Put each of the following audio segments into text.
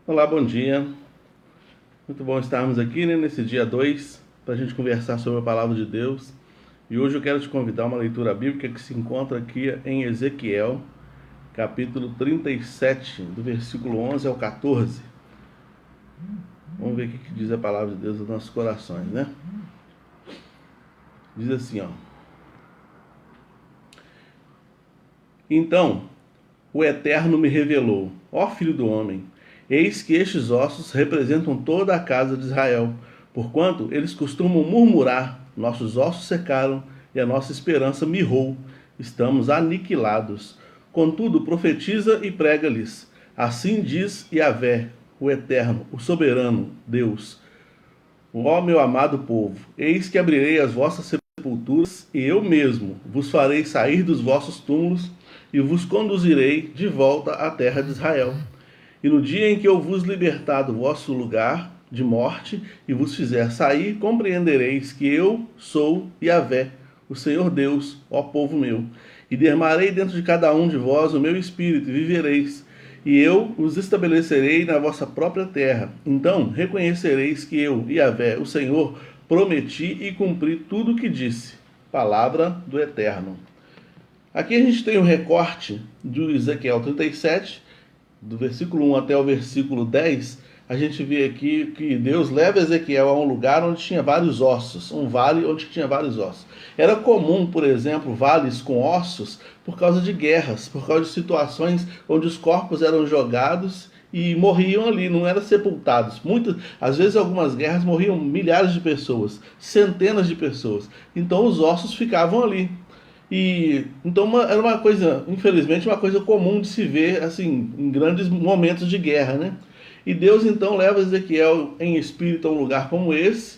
Olá, bom dia. Muito bom estarmos aqui, nesse dia 2 para a gente conversar sobre a palavra de Deus. E hoje eu quero te convidar a uma leitura bíblica que se encontra aqui em Ezequiel, capítulo 37, do versículo 11 ao 14. Vamos ver o que diz a palavra de Deus nos nossos corações, né? Diz assim, ó. Então, o Eterno me revelou: ó filho do homem, eis que estes ossos representam toda a casa de Israel, porquanto eles costumam murmurar: nossos ossos secaram e a nossa esperança mirrou, estamos aniquilados. Contudo, profetiza e prega-lhes: assim diz Yahvé, o Eterno, o soberano Deus: ó meu amado povo, eis que abrirei as vossas sepulturas, e eu mesmo vos farei sair dos vossos túmulos e vos conduzirei de volta à terra de Israel. E no dia em que eu vos libertar do vosso lugar de morte e vos fizer sair, compreendereis que eu sou Yahvé, o Senhor Deus, ó povo meu. E derramarei dentro de cada um de vós o meu espírito, e vivereis. E eu os estabelecerei na vossa própria terra. Então reconhecereis que eu, Yahvé, o Senhor, prometi e cumpri tudo o que disse. Palavra do Eterno. Aqui a gente tem um recorte do Ezequiel 37, do versículo 1 até o versículo 10. A gente vê aqui que Deus leva Ezequiel a um lugar onde tinha vários ossos, um vale onde tinha vários ossos. Era comum, por exemplo, vales com ossos por causa de guerras, por causa de situações onde os corpos eram jogados e morriam ali, não eram sepultados. Às vezes, algumas guerras morriam milhares de pessoas, centenas de pessoas. Então, os ossos ficavam ali. E então era uma coisa, infelizmente, uma coisa comum de se ver assim em grandes momentos de guerra, né? E Deus então leva Ezequiel em espírito a um lugar como esse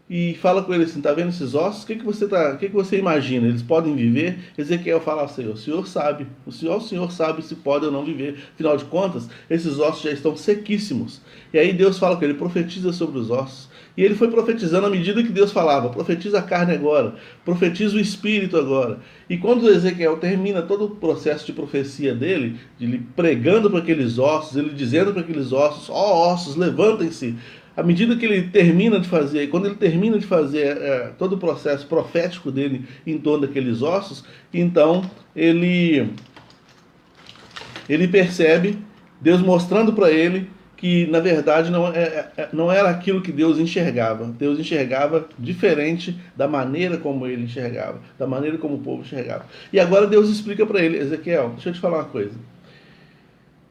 e fala com ele assim: tá vendo esses ossos? O que você imagina? Eles podem viver? Ezequiel fala assim: o Senhor sabe, o Senhor sabe se pode ou não viver. Afinal de contas, esses ossos já estão sequíssimos. E aí Deus fala com ele: profetiza sobre os ossos. E ele foi profetizando à medida que Deus falava: profetiza a carne agora, profetiza o espírito agora. E quando Ezequiel termina todo o processo de profecia dele, ele pregando para aqueles ossos, ele dizendo para aqueles ossos: ó ossos, levantem-se. À medida que ele termina de fazer, quando ele termina de fazer todo o processo profético dele em torno daqueles ossos, então ele percebe Deus mostrando para ele que na verdade não era aquilo que Deus enxergava. Deus enxergava diferente da maneira como ele enxergava, da maneira como o povo enxergava. E agora Deus explica para ele: Ezequiel, deixa eu te falar uma coisa.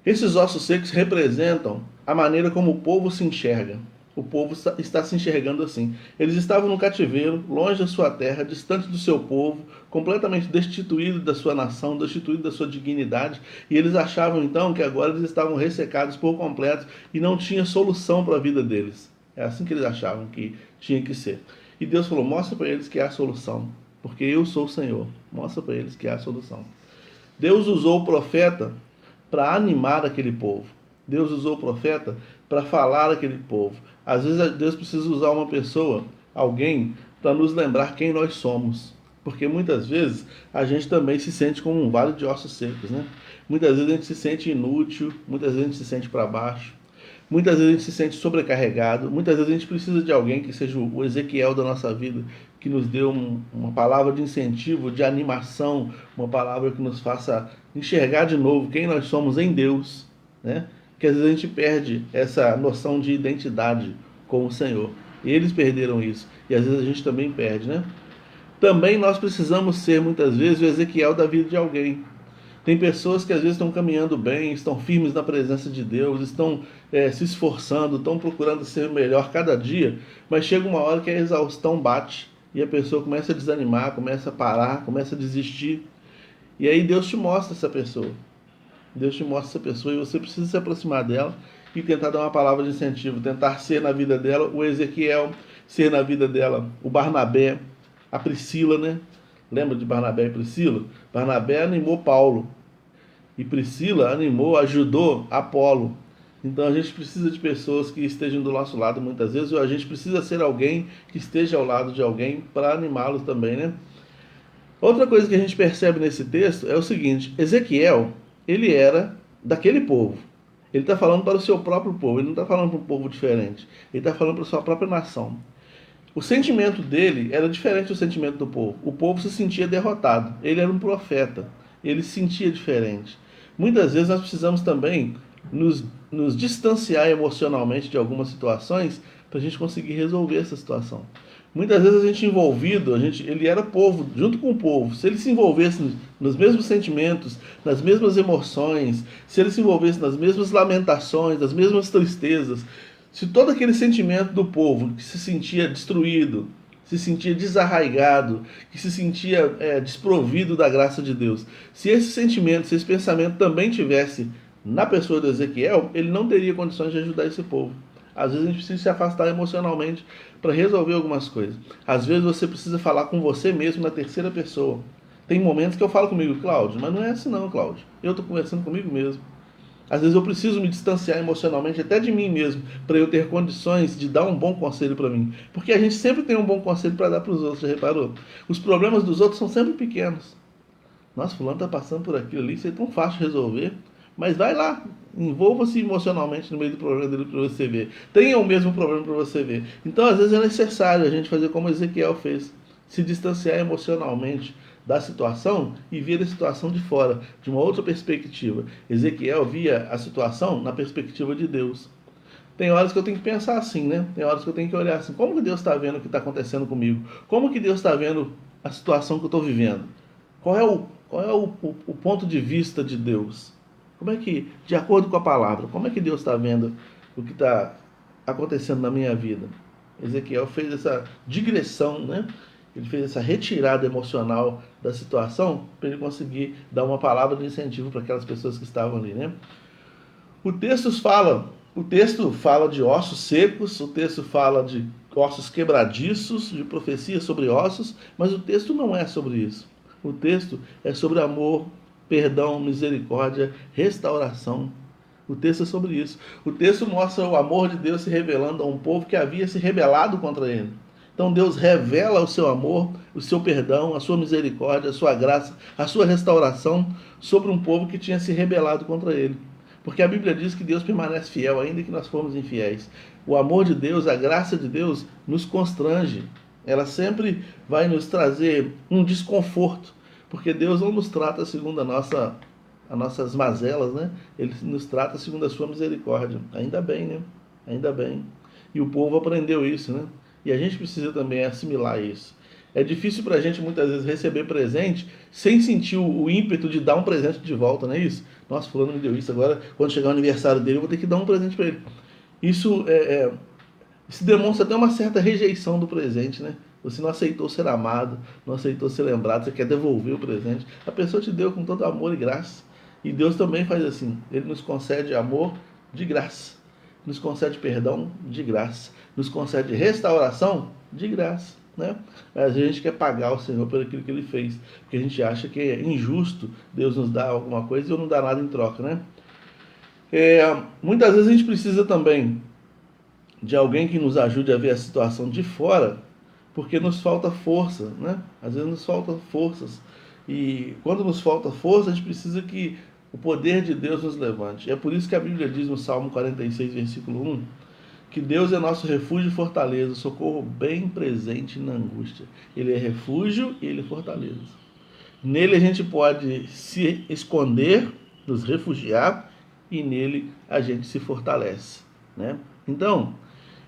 Esses ossos secos representam a maneira como o povo se enxerga. O povo está se enxergando assim. Eles estavam no cativeiro, longe da sua terra, distante do seu povo, completamente destituídos da sua nação, destituídos da sua dignidade, e eles achavam então que agora eles estavam ressecados por completo e não tinha solução para a vida deles. É assim que eles achavam que tinha que ser. E Deus falou: mostra para eles que há solução, porque eu sou o Senhor. Mostra para eles que há solução. Deus usou o profeta para animar aquele povo. Deus usou o profeta para falar aquele povo. Às vezes Deus precisa usar uma pessoa, alguém, para nos lembrar quem nós somos. Porque muitas vezes a gente também se sente como um vale de ossos secos, né? Muitas vezes a gente se sente inútil, muitas vezes a gente se sente para baixo, muitas vezes a gente se sente sobrecarregado, muitas vezes a gente precisa de alguém que seja o Ezequiel da nossa vida, que nos dê uma palavra de incentivo, de animação, uma palavra que nos faça enxergar de novo quem nós somos em Deus, né? Que às vezes a gente perde essa noção de identidade com o Senhor. Eles perderam isso e às vezes a gente também perde, né? Também nós precisamos ser muitas vezes o Ezequiel da vida de alguém. Tem pessoas que às vezes estão caminhando bem, estão firmes na presença de Deus, estão se esforçando, estão procurando ser melhor cada dia, mas chega uma hora que a exaustão bate e a pessoa começa a desanimar, começa a parar, começa a desistir. E aí Deus te mostra essa pessoa. Deus te mostra essa pessoa e você precisa se aproximar dela e tentar dar uma palavra de incentivo, tentar ser na vida dela o Ezequiel, ser na vida dela o Barnabé, a Priscila, né? Lembra de Barnabé e Priscila? Barnabé animou Paulo e Priscila animou, ajudou Apolo. Então a gente precisa de pessoas que estejam do nosso lado muitas vezes, ou a gente precisa ser alguém que esteja ao lado de alguém para animá-los também, né? Outra coisa que a gente percebe nesse texto é o seguinte: Ezequiel, ele era daquele povo. Ele está falando para o seu próprio povo, ele não está falando para um povo diferente. Ele está falando para a sua própria nação. O sentimento dele era diferente do sentimento do povo. O povo se sentia derrotado. Ele era um profeta. Ele se sentia diferente. Muitas vezes nós precisamos também nos distanciar emocionalmente de algumas situações para a gente conseguir resolver essa situação. Muitas vezes a gente envolvido, ele era povo, junto com o povo. Se ele se envolvesse nos mesmos sentimentos, nas mesmas emoções, se ele se envolvesse nas mesmas lamentações, nas mesmas tristezas, se todo aquele sentimento do povo que se sentia destruído, se sentia desarraigado, que se sentia desprovido da graça de Deus, se esse sentimento, se esse pensamento também tivesse na pessoa de Ezequiel, ele não teria condições de ajudar esse povo. Às vezes a gente precisa se afastar emocionalmente para resolver algumas coisas. Às vezes você precisa falar com você mesmo na terceira pessoa. Tem momentos que eu falo comigo, Cláudio, mas não é assim não, Cláudio. Eu estou conversando comigo mesmo. Às vezes eu preciso me distanciar emocionalmente até de mim mesmo, para eu ter condições de dar um bom conselho para mim. Porque a gente sempre tem um bom conselho para dar para os outros, já reparou? Os problemas dos outros são sempre pequenos. Nossa, fulano está passando por aquilo ali, isso é tão fácil de resolver. Mas vai lá, envolva-se emocionalmente no meio do problema dele para você ver. Tenha o mesmo problema para você ver. Então, às vezes é necessário a gente fazer como Ezequiel fez, se distanciar emocionalmente da situação e ver a situação de fora, de uma outra perspectiva. Ezequiel via a situação na perspectiva de Deus. Tem horas que eu tenho que pensar assim, né? Tem horas que eu tenho que olhar assim, como que Deus está vendo o que está acontecendo comigo? Como que Deus está vendo a situação que eu estou vivendo? Qual é o ponto de vista de Deus? Como é que, de acordo com a palavra, como é que Deus está vendo o que está acontecendo na minha vida? Ezequiel fez essa digressão, né? Ele fez essa retirada emocional da situação para ele conseguir dar uma palavra de incentivo para aquelas pessoas que estavam ali, né? O texto fala de ossos secos, o texto fala de ossos quebradiços, de profecias sobre ossos, mas o texto não é sobre isso. O texto é sobre amor, perdão, misericórdia, restauração. O texto é sobre isso. O texto mostra o amor de Deus se revelando a um povo que havia se rebelado contra ele. Então Deus revela o seu amor, o seu perdão, a sua misericórdia, a sua graça, a sua restauração sobre um povo que tinha se rebelado contra ele. Porque a Bíblia diz que Deus permanece fiel, ainda que nós formos infiéis. O amor de Deus, a graça de Deus nos constrange. Ela sempre vai nos trazer um desconforto, porque Deus não nos trata segundo as nossas mazelas, né? Ele nos trata segundo a sua misericórdia. Ainda bem, né? Ainda bem. E o povo aprendeu isso, né? E a gente precisa também assimilar isso. É difícil para a gente muitas vezes receber presente sem sentir o ímpeto de dar um presente de volta, não é isso? Nossa, fulano me deu isso, agora quando chegar o aniversário dele eu vou ter que dar um presente para ele. Isso demonstra até uma certa rejeição do presente, né? Você não aceitou ser amado, não aceitou ser lembrado, você quer devolver o presente. A pessoa te deu com todo amor e graça. E Deus também faz assim. Ele nos concede amor de graça, nos concede perdão de graça, nos concede restauração de graça, né? A gente quer pagar o Senhor por aquilo que Ele fez, porque a gente acha que é injusto Deus nos dar alguma coisa e eu não dar nada em troca, né? Muitas vezes a gente precisa também de alguém que nos ajude a ver a situação de fora, porque nos falta força, né? Às vezes nos faltam forças. E quando nos falta força, a gente precisa que o poder de Deus nos levante. É por isso que a Bíblia diz no Salmo 46, versículo 1, que Deus é nosso refúgio e fortaleza, socorro bem presente na angústia. Ele é refúgio e Ele é fortaleza. Nele a gente pode se esconder, nos refugiar, e nele a gente se fortalece, né? Então,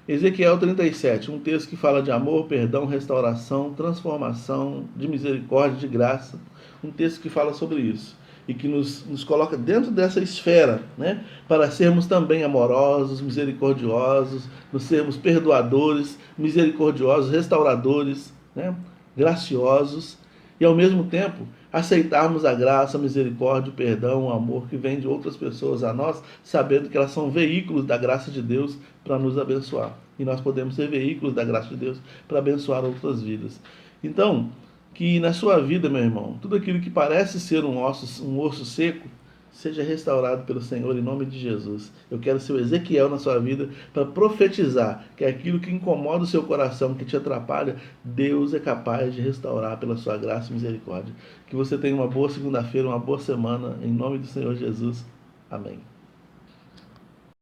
Ezequiel 37, um texto que fala de amor, perdão, restauração, transformação, de misericórdia, de graça. Um texto que fala sobre isso e que nos coloca dentro dessa esfera, né? Para sermos também amorosos, misericordiosos, nos sermos perdoadores, misericordiosos, restauradores, né? Graciosos e ao mesmo tempo aceitarmos a graça, a misericórdia, o perdão, o amor que vem de outras pessoas a nós, sabendo que elas são veículos da graça de Deus para nos abençoar. E nós podemos ser veículos da graça de Deus para abençoar outras vidas. Então, que na sua vida, meu irmão, tudo aquilo que parece ser um osso seco, seja restaurado pelo Senhor em nome de Jesus. Eu quero ser o Ezequiel na sua vida para profetizar que aquilo que incomoda o seu coração, que te atrapalha, Deus é capaz de restaurar pela sua graça e misericórdia. Que você tenha uma boa segunda-feira, uma boa semana, em nome do Senhor Jesus. Amém.